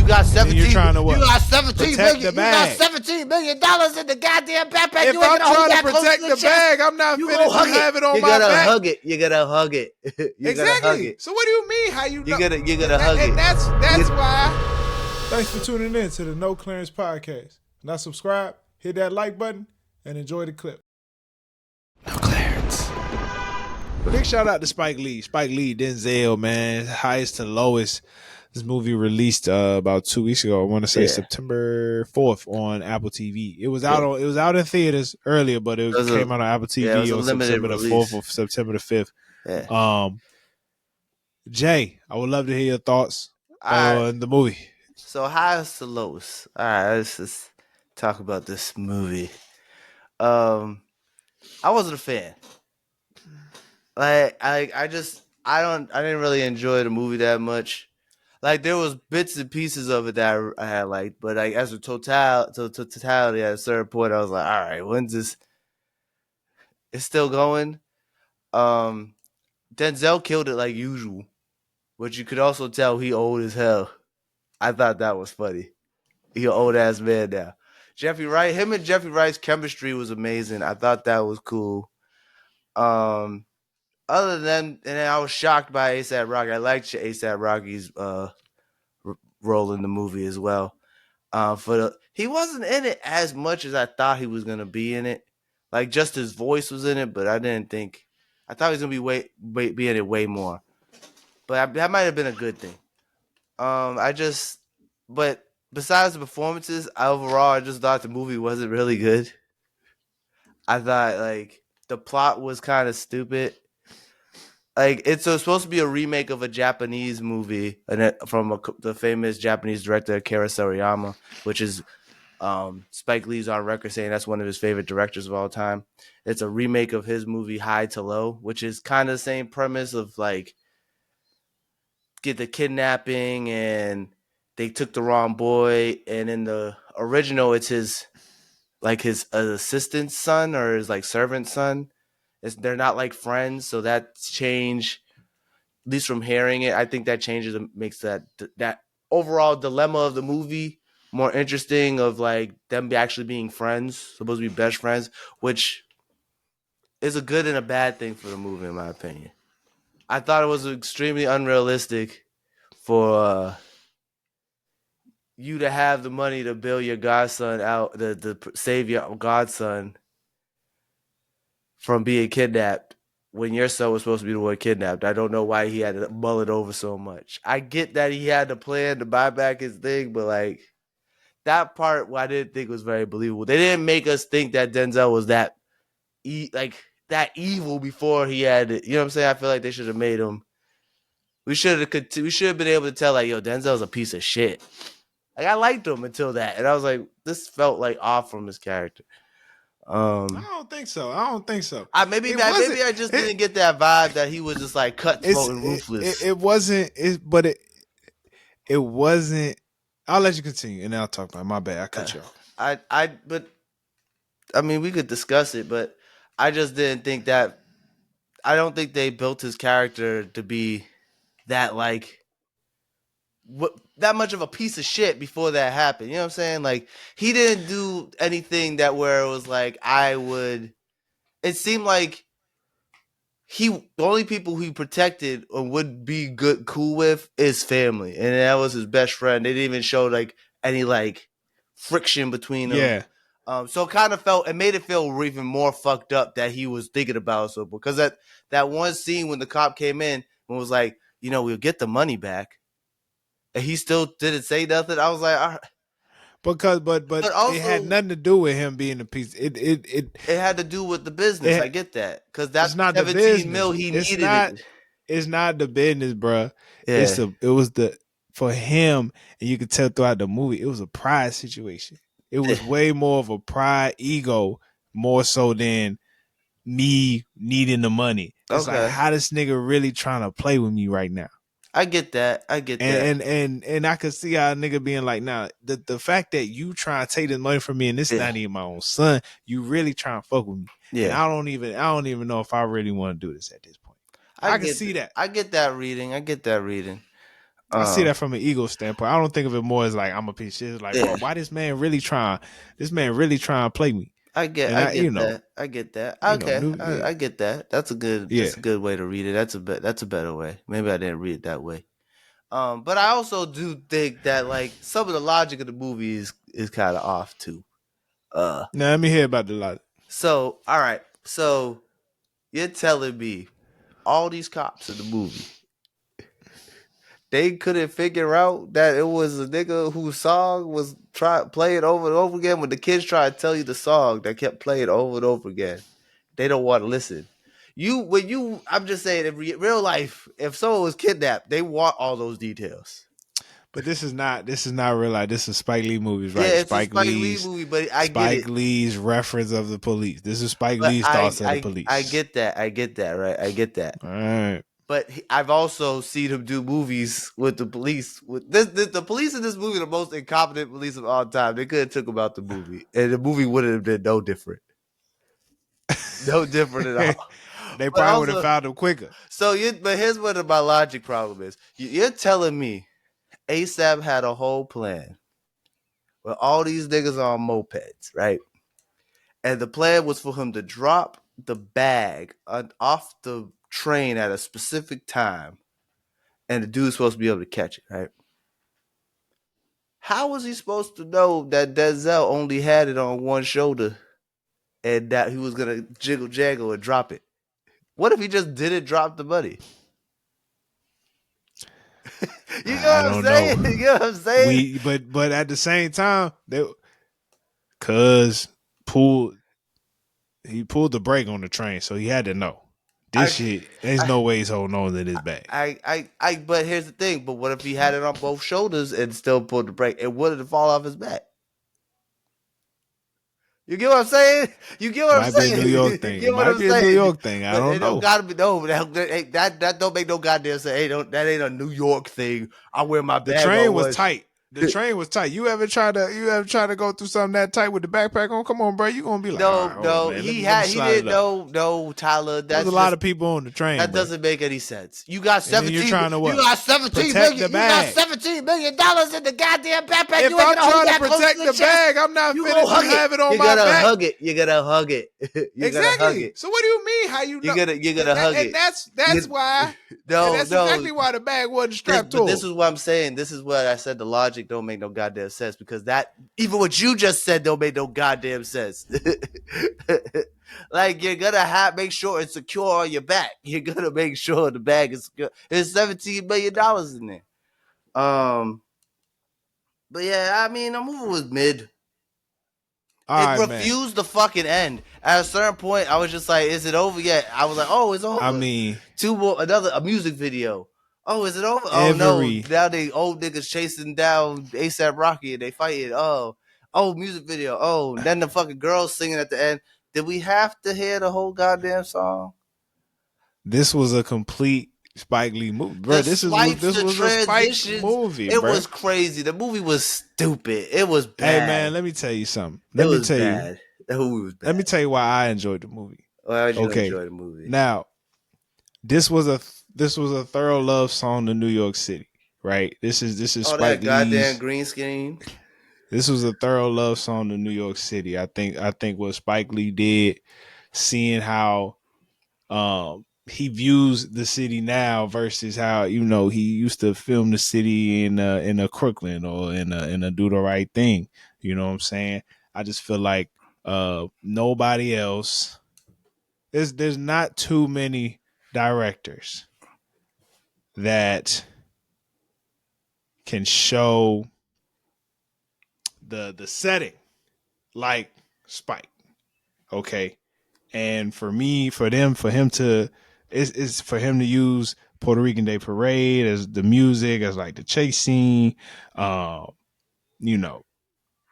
got 17. You're trying to what? You got 17 Protect million. the You got bag. $17 million in the goddamn backpack. If You ain't I'm gonna hold trying that to close protect to the chest. bag, I'm not You finna gonna hug just have it on you my gotta back. hug it. You gotta hug it. You gotta hug Exactly. it. So what do you mean? How you know? You gotta hug it. And that's why. Thanks for tuning in to the No Clearance Podcast. Now subscribe, hit that like button, and enjoy the clip. No clearance. Big shout out to Spike Lee. Spike Lee, Denzel, man, highest to lowest. This movie released about 2 weeks ago. I want to say September 4th on Apple TV. It was out on. It was out in theaters earlier, but it came out on Apple TV on September the 4th or September the 5th. Yeah. Jay, I would love to hear your thoughts on the movie. So highest to lowest. All right, let's just talk about this movie. I wasn't a fan. Like I didn't really enjoy the movie that much. Like there was bits and pieces of it that I had liked, but like as a totality at a certain point, I was like, all right, when's this? It's still going. Denzel killed it like usual, but you could also tell he old as hell. I thought that was funny. He an old ass man now. Jeffrey Wright, him and Jeffrey Wright's chemistry was amazing. I thought that was cool. Other than, and then I was shocked by ASAP Rocky. I liked ASAP Rocky's role in the movie as well. He wasn't in it as much as I thought he was gonna be in it. Like just his voice was in it, but I didn't think. I thought he was gonna be in it way more. But that might have been a good thing. But besides the performances, overall, I just thought the movie wasn't really good. I thought like the plot was kind of stupid. Like it's supposed to be a remake of a Japanese movie from the famous Japanese director Akira Toriyama, which is Spike Lee's on record saying that's one of his favorite directors of all time. It's a remake of his movie High to Low, which is kind of the same premise of like get the kidnapping and they took the wrong boy, and in the original it's his assistant son or his like servant son. They're not like friends, so that's changed. At least from hearing it, I think that changes and makes that overall dilemma of the movie more interesting. Of like them actually being friends, supposed to be best friends, which is a good and a bad thing for the movie, in my opinion. I thought it was extremely unrealistic for you to have the money to bail your godson out, to save your godson from being kidnapped when your son was supposed to be the one kidnapped. I don't know why he had to mull it over so much. I get that he had the plan to buy back his thing, but like that part, I didn't think was very believable. They didn't make us think that Denzel was that evil before he had it. You know what I'm saying? I feel like they should have made him. We should have been able to tell like, yo, Denzel's a piece of shit. Like I liked him until that, and I was like, this felt like off from his character. I don't think so. Maybe I just didn't get that vibe that he was just like cutthroat and ruthless. It wasn't. It wasn't. I'll let you continue, and then I'll talk about it. My bad. I cut you off. But I mean, we could discuss it, but I just didn't think that. I don't think they built his character to be that like that much of a piece of shit before that happened. You know what I'm saying? Like he didn't do anything where it was like I would. It seemed like the only people he protected or would be cool with is family, and that was his best friend. They didn't even show like any like friction between them. Yeah. So it made it feel even more fucked up that he was thinking about so because that one scene when the cop came in and was like, we'll get the money back, and he still didn't say nothing. I was like, all right. But also, it had nothing to do with him being a piece. It had to do with the business. I get that because that's not 17 mil he needed. It's not the business, bro. Yeah. It was for him, and you could tell throughout the movie, it was a pride situation. It was way more of a pride ego, more so than me needing the money. It's like, how this nigga really trying to play with me right now? I get that. And I could see how a nigga being like, nah, the fact that you trying to take this money from me and this is not even my own son, you really trying to fuck with me. Yeah. And I don't even know if I really want to do this at this point. I can see that. I get that reading. I see Um, that from an ego standpoint. I don't think of it more as like I'm a piece of shit. It's like, bro, yeah, why this man really trying? This man really trying to play me. And I I, get that. I get that. Okay, new, yeah, I get that. yeah. That's a good way to read it. That's a better way. Maybe I didn't read it that way. But I also do think that like some of the logic of the movie is kind of off too. Uh, Now let me hear about the lot. so all right, so you're telling me all these cops in the movie they couldn't figure out that it was a nigga whose song was playing over and over again when the kids try to tell you the song that kept playing over and over again. They don't want to listen. I'm just saying, in real life, if someone was kidnapped, they want all those details. But this is not real life. This is Spike Lee movies, Yeah, right? it's a Spike Lee movie, but I get Spike it. Lee's reference of the police. This is Spike But Lee's thoughts of the I police. get that. I get that, right? I get that. All right. But I've also seen him do movies with the police. With the police in this movie, are the most incompetent police of all time. They could have took him out the movie, and the movie wouldn't have been no different, no different at all. They But probably would have also, found him quicker. but here's what my logic problem is. You're telling me ASAP had a whole plan with all these niggas on mopeds, right? And the plan was for him to drop the bag off the train at a specific time, and the dude's supposed to be able to catch it, right? How was he supposed to know that Denzel only had it on one shoulder and that he was gonna jiggle jaggle and drop it? What if he just didn't drop the money? You know I what I'm don't saying? You know. know what I'm saying? But at the same time, cuz pulled he pulled the brake on the train, so he had to know. This I, shit, there's I, no way he's holding on to this bag. but here's the thing. But what if he had it on both shoulders and still pulled the brake? It wouldn't fall off his back. You get what I'm saying? You get what I'm Might be a New saying? York You thing. It get what might I'm be a New saying? York thing. I But don't it don't know. gotta be no. That don't make no goddamn sense. That ain't a New York thing. I wear my The bag train on was one. tight. The train was tight. You ever try to go through something that tight with the backpack on? Come on, bro. You gonna be like, all right, hold on, No. man. Let me He slide it didn't up. know. No, Tyler. There was a That's lot just of people on the train, that bro. doesn't make any sense. You got And then you're 17. trying to You what? got 17 Protect million. the You got bag. $17 million in the goddamn backpack. If You ain't I'm gonna hold trying to that close to protect the the chest. bag, I'm not You finna gonna just hug it. have it on You're my gonna back. hug it. You're gonna hug it. You're gonna hug Exactly. it. So what do you mean? How you know? You're gonna hug And it. that's You, why. And no, that's no. exactly why the bag wasn't strapped But to this him. is what I'm saying. This is what I said. The logic don't make no goddamn sense because that even what you just said don't make no goddamn sense. Like you're gonna make sure it's secure on your back. You're gonna make sure the bag is secure. There's $17 million in there. Um, but yeah, I mean the movie was mid. All It right, man. refused the fucking end. At a certain point, I was just like, "Is it over yet?" I was like, "Oh, it's I over." mean, Two more, a music video. Oh, is it over? Oh no! every Now they old niggas chasing down ASAP Rocky and they fighting. Oh, music video. Oh, and then the fucking girls singing at the end. Did we have to hear the whole goddamn song? this was a complete Spike Lee movie, bro. The swipes, This the was a Spike transitions. movie, It bro. was crazy. The movie was stupid. It was Hey, bad. man, let me tell you something. It was bad. The movie was Let me bad. tell you why I enjoyed the movie. Why did you Okay, enjoy the movie? now this was a thorough love song to New York City, right? This is Oh, Spike that goddamn Lee's. green screen. This was a thorough love song to New York City. I think what Spike Lee did, seeing how he views the city now versus how he used to film the city in a Crooklyn or in a Do the Right Thing. You know what I'm saying? I just feel like nobody else. There's not too many directors that can show the setting like Spike. Okay, and for him to it's for him to use Puerto Rican Day Parade as the music, as like the chase scene. Um, you know,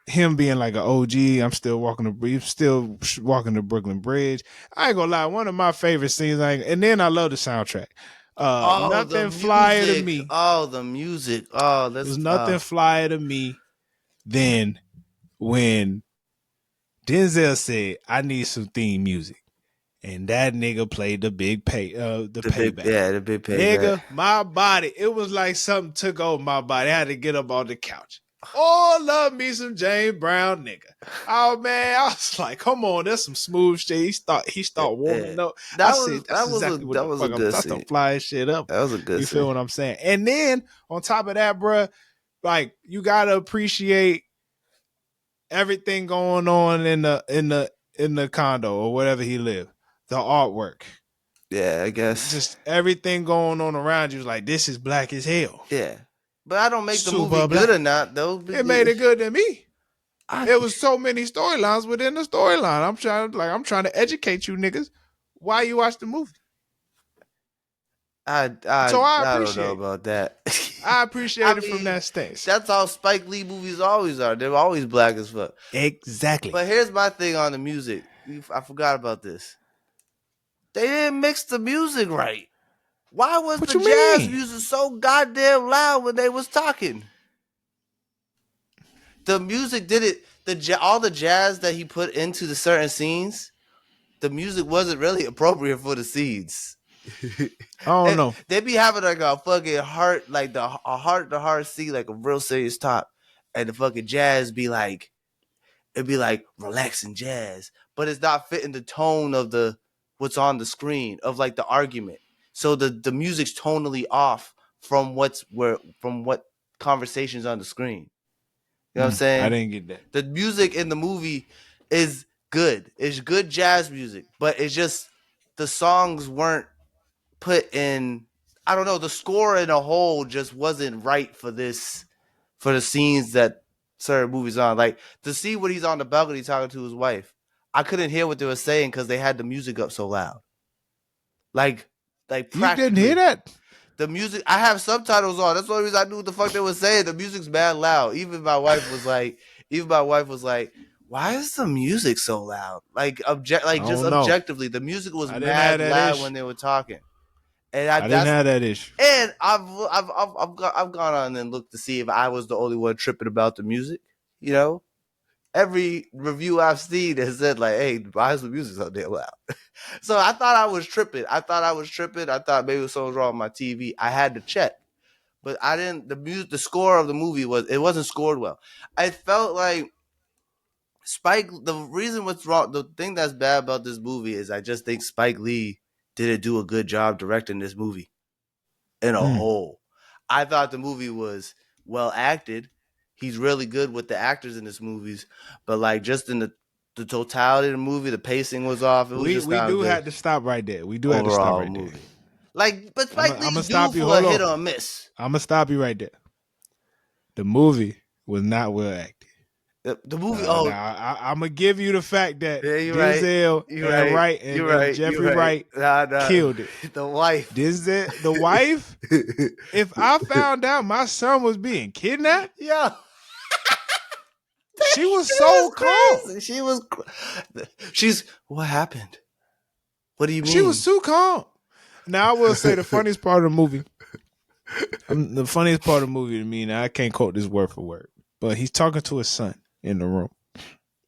him being like an OG. Still walking the Brooklyn Bridge. I ain't gonna lie, one of my favorite scenes. And then I love the soundtrack. Oh, the Nothing flyer to music. me. Oh, the music. Oh, There's that's nothing flyer to me than when Denzel said, "I need some theme music." and that nigga played the big payback. The big payback. Nigga, my body, it was like something took over my body. I had to get up on the couch. Oh, love me some James Brown, nigga. Oh man, I was like, come on, that's some smooth shit. He start warming up. I said, that's exactly what the fuck I'm talking. Flying shit up. That was a good. You feel what I'm saying? And then on top of that, bruh, like you gotta appreciate everything going on in the condo or whatever he lived. The artwork. Yeah, I guess. Just everything going on around you is like, this is black as hell. Yeah. But I don't make the movie good or not, though. It made it good to me. There was so many storylines within the storyline. I'm trying to educate you niggas why you watch the movie. I don't know about that. I appreciate it from that stance. That's how Spike Lee movies always are. They're always black as fuck. Exactly. But here's my thing on the music. I forgot about this. They didn't mix the music right. Why was the jazz music so goddamn loud when they was talking? The music did it. All the jazz that he put into the certain scenes, the music wasn't really appropriate for the scenes. I don't know. They be having like a fucking heart, like a heart-to-heart scene, like a real serious talk, and the fucking jazz be like, it'd be like relaxing jazz, but it's not fitting the tone of what's on the screen of like the argument. So the music's tonally off from what conversations on the screen. You know what I'm saying? I didn't get that. The music in the movie is good. It's good jazz music, but it's just the songs weren't put in. I don't know. The score in a whole just wasn't right for the scenes that certain movies on. Like to see when he's on the balcony talking to his wife, I couldn't hear what they were saying because they had the music up so loud. Like you didn't hear that? The music, I have subtitles on. That's the only reason I knew what the fuck they were saying. The music's mad loud. Even my wife was like, why is the music so loud? Like objectively, the music was mad loud when they were talking. And I didn't have that issue. And I've gone on and looked to see if I was the only one tripping about the music. You know, every review I've seen has said like, "Hey, why is the music so damn loud?" So I thought I was tripping. I thought maybe something was wrong with my TV. I had to check, but I didn't. The score of the movie wasn't scored well. I felt like Spike. The reason what's wrong, the thing that's bad about this movie is I just think Spike Lee didn't do a good job directing this movie in a whole. I thought the movie was well acted. He's really good with the actors in his movies, but like just in the totality of the movie, the pacing was off. It was we do have to stop right there. We do have to stop right there. Like, but Spike Lee's due for a hit or a miss. I'm gonna stop you right there. The movie was not well acted. The movie. Now, I'm gonna give you the fact that Denzel and Jeffrey Wright killed it. The wife, the wife. If I found out my son was being kidnapped, she was so calm. She's. What happened? What do you mean? She was too calm. Now I will say the funniest part of the movie. The funniest part of the movie to me. Now I can't quote this word for word, but he's talking to his son in the room.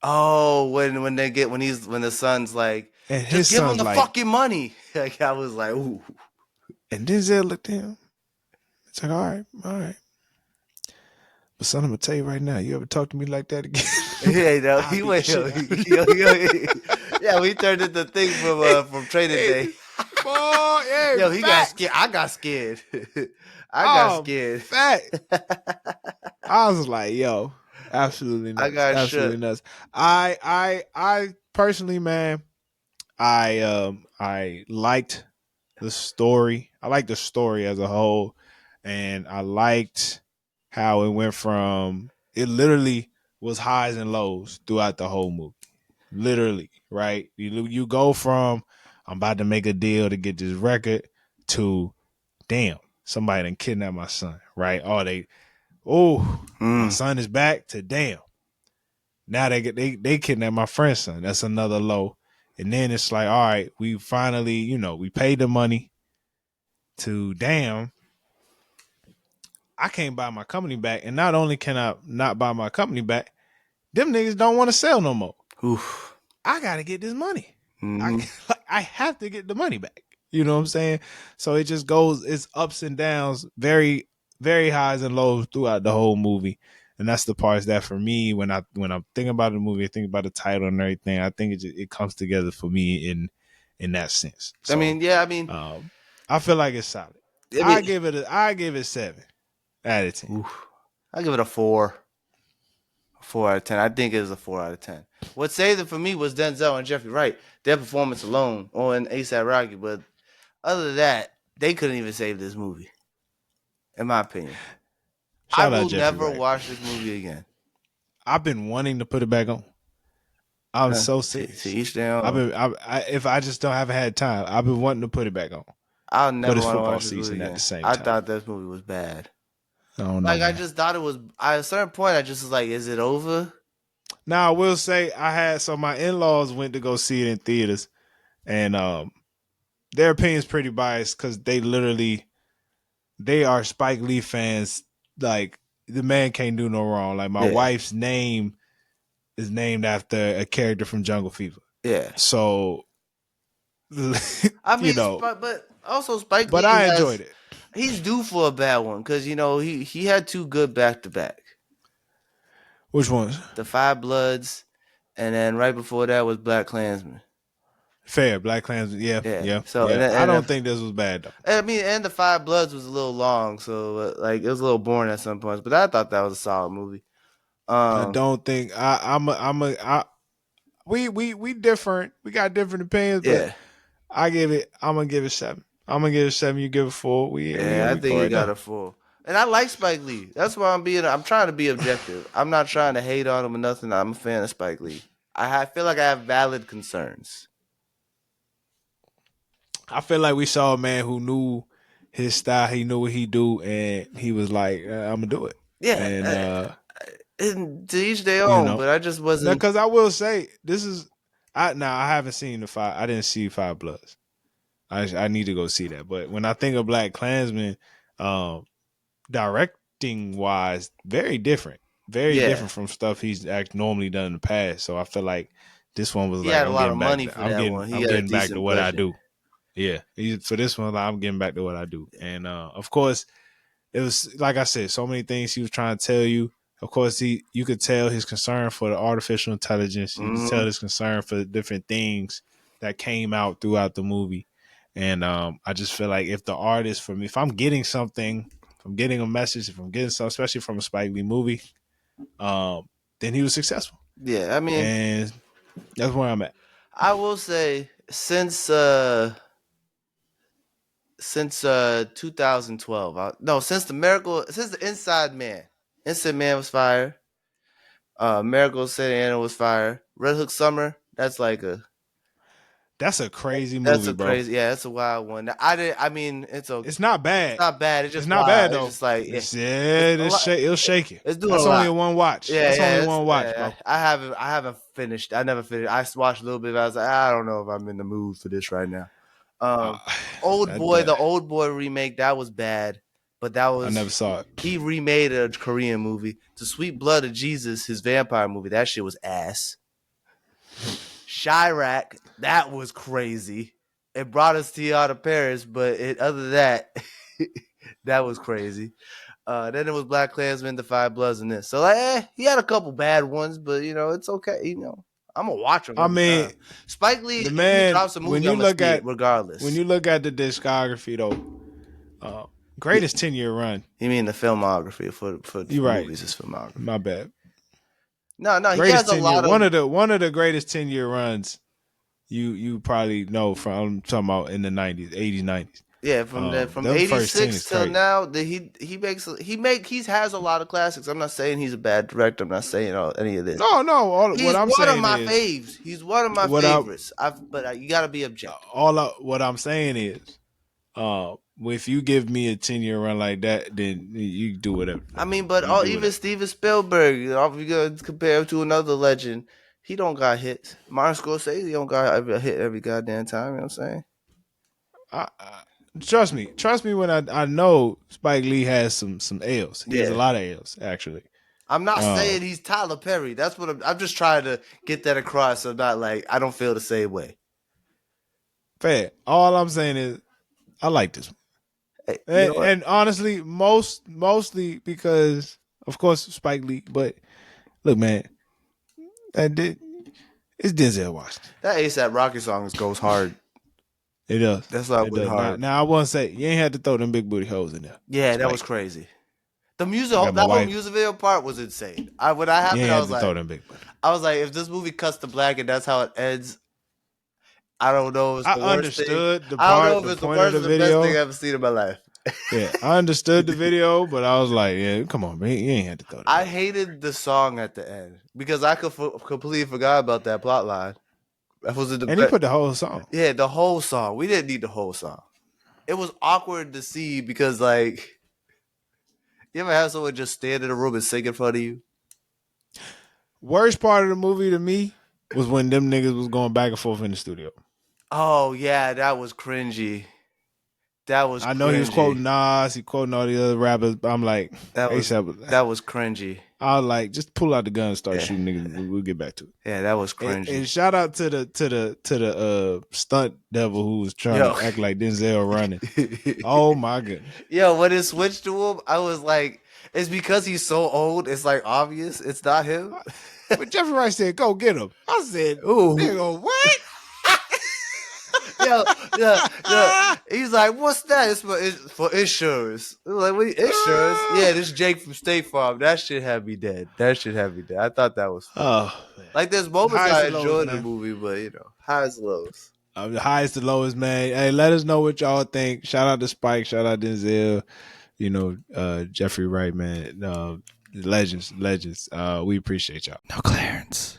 Oh, when the son's like, and just give him the fucking money. Like I was like, ooh. And Denzel looked at him. It's like, all right. But son, I'm gonna tell you right now, you ever talk to me like that again? Yeah, no, he went. Yeah, we turned into the thing from Training Day. Boy, he got scared. I got scared. I got scared. Fact. I was like, yo, absolutely nuts. I got absolutely nuts. I personally, man, I liked the story. I liked the story as a whole, and I liked how it went from. It literally was highs and lows throughout the whole movie. Literally, right? You go from I'm about to make a deal to get this record to damn, somebody done kidnapped my son, right? My son is back to damn. Now they kidnapped my friend's son. That's another low. And then it's like, all right, we finally, we paid the money to damn. I can't buy my company back. And not only can I not buy my company back, them niggas don't want to sell no more. Oof. I got to get this money. Mm-hmm. I have to get the money back. You know what I'm saying? So it just goes, it's ups and downs, very, very highs and lows throughout the whole movie. And that's the parts that for me, when I'm thinking about the movie, I think about the title and everything. I think it comes together for me in that sense. I So mean, yeah, I feel like it's solid. I mean, I give it 7 out of 10. oof, I give it a 4 out of 10. I think it was a 4 out of 10. What saved it for me was Denzel and Jeffrey Wright, their performance alone on ASAP Rocky. But other than that, they couldn't even save this movie, in my opinion. I Shout out will Jeffrey never Wright. watch this movie again. I've been wanting to put it back on. I'm so To serious. each their I've own. been if I just haven't had time, I've been wanting to put it back on. I'll But never it's want to football watch this movie season at again. the same I time. thought this movie was bad. I don't know, Like I man. just thought it was. At a certain point, I just was like, "Is it over?" Now I will say my in-laws went to go see it in theaters, and their opinion's pretty biased because they are Spike Lee fans. Like the man can't do no wrong. Like my Yeah, wife's name is named after a character from Jungle Fever. yeah. So I you mean, know, but also Spike but Lee I enjoyed has. it. He's due for a bad one because he had two good back to back. Which ones? The Five Bloods, and then right before that was Black Klansman. Fair, Black Clans. Yeah, Yeah. yeah, So yeah. I and don't think this was bad though. I mean, and the Five Bloods was a little long, so like it was a little boring at some points. But I thought that was a solid movie. I Um, don't think we different. We got different opinions, but yeah, I'm gonna give it 7. I'm gonna give it 7. You give it 4. yeah, I We think go he right got there. a full. And I like Spike Lee. That's why I'm trying to be objective. I'm not trying to hate on him or nothing. I'm a fan of Spike Lee. Feel like I have valid concerns. I feel like we saw a man who knew his style. He knew what he do, and he was like, "I'm gonna do it." Yeah, And and to each their you own. know, But I just wasn't. because I will say this is I haven't seen the five. I didn't see Five Bloods. I need to go see that. But when I think of Black Klansman, um, directing wise, very Yeah, different from stuff he's normally done in the past. So I feel like this one was he like had a lot of money for that one. He I'm got a getting back to decent what I budget. do. Yeah, for this one, I'm getting back to what I do. And of course, it was like I said, so many things he was trying to tell you. Of course, you could tell his concern for the artificial intelligence. You could tell Hmm. his concern for the different things that came out throughout the movie. And I just feel like if the artist, for me, if I'm getting something, if I'm getting a message, if I'm getting something, especially from a Spike Lee movie, um, then he was successful. Yeah, I mean, And that's where I'm at. I will say since 2012, no, since the Inside Man was fire. Miracle City Anna was fire. Red Hook Summer, That's a crazy that's movie, a bro. crazy, yeah, that's a wild one. I didn't. I mean, It's not it's bad. not bad. It's It's just not bad wild. It's though. just like yeah, It's it's yeah, a lot. it'll shake you. It's doing a That's only lot. a one watch. Yeah, That's only yeah, one watch, bro. I haven't finished. I never finished. I watched a little bit. I was like, I don't know if I'm in the mood for this right now. Uh, Um, that The Old Boy remake that was bad, but I never saw it. he remade a Korean movie. The Sweet Blood of Jesus, his vampire movie, that shit was ass. Chirac, that was crazy. It brought us to out of Paris, but other than that, that was crazy. Then it was Black Klansman, The Five Bloods, and this. So he had a couple bad ones, but it's okay. I'm gonna watch them I every mean, time. Spike Lee, the if he man drops a movie, I'm gonna see it when regardless. you look at the discography though, Yeah, greatest 10-year run. you mean the filmography for You're right. movies is filmography. My bad. No, he has Greatest a 10-year lot of one of the greatest 10-year runs you probably know from I'm talking about in the 90s, 80s, 90s. yeah from Them first 10 '86 is till crazy. now. That he has a lot of classics. I'm not saying he's a bad director. I'm not saying any of this. No, what He's I'm one of saying my is faves. He's one of my what I favorites. You got to be objective. what I'm saying is if you give me a 10-year run like that, then you do whatever. I mean, but You do even whatever. Steven Spielberg, if you gonna compare him to another legend, he don't got hits. Martin Scorsese don't got a hit every goddamn time. You know what I'm saying? I, trust me when I know Spike Lee has some L's. He has a Yeah. lot of L's actually. I'm not Um, saying he's Tyler Perry. That's what I'm just trying to get that across. So not like I don't feel the same way. Fair. All I'm saying is I like this one. Hey, you know what? And honestly, mostly because of course Spike Lee, but look, man, it's Denzel Washington. That ASAP Rocky song goes hard. It does. That song It went does. Now, hard. now I want to say you ain't had to throw them big booty hoes in there. Yeah, that was Spike. crazy. The music, I got my that whole wife. music video part was insane. When that You ain't happened, had to throw them big booty. I was like, if this movie cuts to black and that's how it ends, I don't know if it's I the worst thing. understood I don't know if the it's the point of worst the or the best thing I've video. ever seen in my life. Yeah, I understood the video, but I was like, yeah, come on, man, you ain't had to throw that. I hated the song at the end because I completely forgot about that plot line. That was in the And he put the whole song. Yeah, the whole song. We didn't need the whole song. It was awkward to see because, like, you ever have someone just stand in a room and sing in front of you? Worst part of the movie to me was when them niggas was going back and forth in the studio. Oh yeah, that was cringy. That was. I know he was quoting Nas, he quoting all the other rappers, but I'm like, that was cringy. I was like, just pull out the gun and start shooting niggas. We'll get back to it. Yeah, that was cringy. And shout out to the stunt devil who was trying to act like Denzel running. Oh my goodness. Yo, when it switched to him, I was like, it's because he's so old. It's like obvious. It's not him. But Jeffrey Wright said, "Go get him." I said, "Ooh, nigga, what?" Yeah. He's like, "What's that?" It's for insurance. I'm like, what insurance? Yeah, this Jake from State Farm. That shit had me dead. I thought that was funny. Like there's moments I enjoyed the movie, but you know, highs and lows. The highest to lowest, man. Hey, let us know what y'all think. Shout out to Spike. Shout out to Denzel. You know, Jeffrey Wright, man. Legends. We appreciate y'all. No clearance.